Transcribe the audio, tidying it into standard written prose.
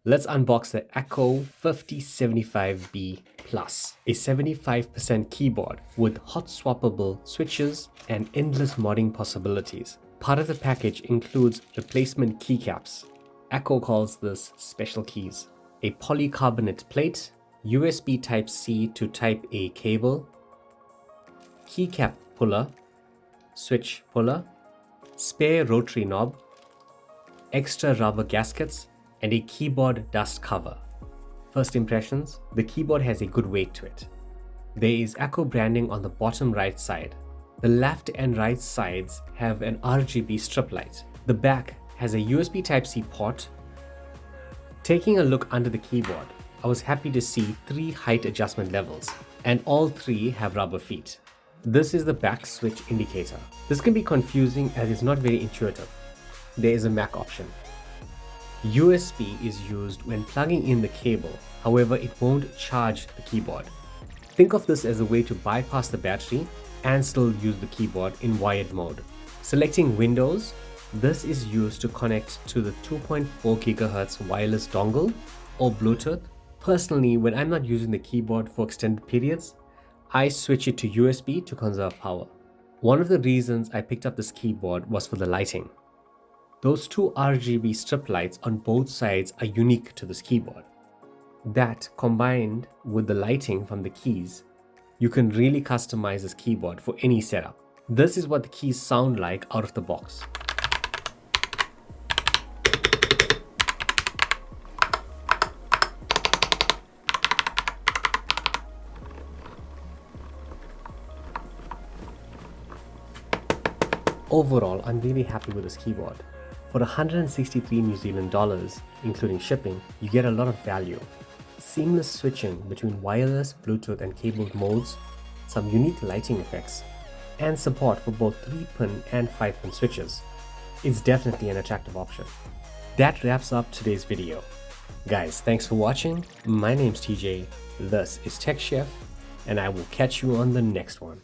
Let's unbox the Akko 5075B Plus, a 75% keyboard with hot swappable switches and endless modding possibilities. Part of the package includes replacement keycaps. Akko calls this special keys. A polycarbonate plate, USB Type-C to Type-A cable, keycap puller, switch puller, spare rotary knob, extra rubber gaskets, and a keyboard dust cover. First impressions, the keyboard has a good weight to it. There is Akko branding on the bottom right side. The left and right sides have an RGB strip light. The back has a USB Type-C port. Taking a look under the keyboard, I was happy to see 3 height adjustment levels, and all 3 have rubber feet. This is the back switch indicator. This can be confusing as it's not very intuitive. There is a MAC option. USB is used when plugging in the cable, however it won't charge the keyboard. Think of this as a way to bypass the battery and still use the keyboard in wired mode. Selecting Windows, this is used to connect to the 2.4 GHz wireless dongle or Bluetooth. Personally, when I'm not using the keyboard for extended periods, I switch it to USB to conserve power. One of the reasons I picked up this keyboard was for the lighting. Those 2 RGB strip lights on both sides are unique to this keyboard. That, combined with the lighting from the keys, you can really customize this keyboard for any setup. This is what the keys sound like out of the box. Overall, I'm really happy with this keyboard. For 163 New Zealand dollars, including shipping, you get a lot of value. Seamless switching between wireless, Bluetooth and cabled modes, some unique lighting effects, and support for both 3-pin and 5-pin switches. It's definitely an attractive option. That wraps up today's video. Guys, thanks for watching. My name's TJ, this is Tech Chef, and I will catch you on the next one.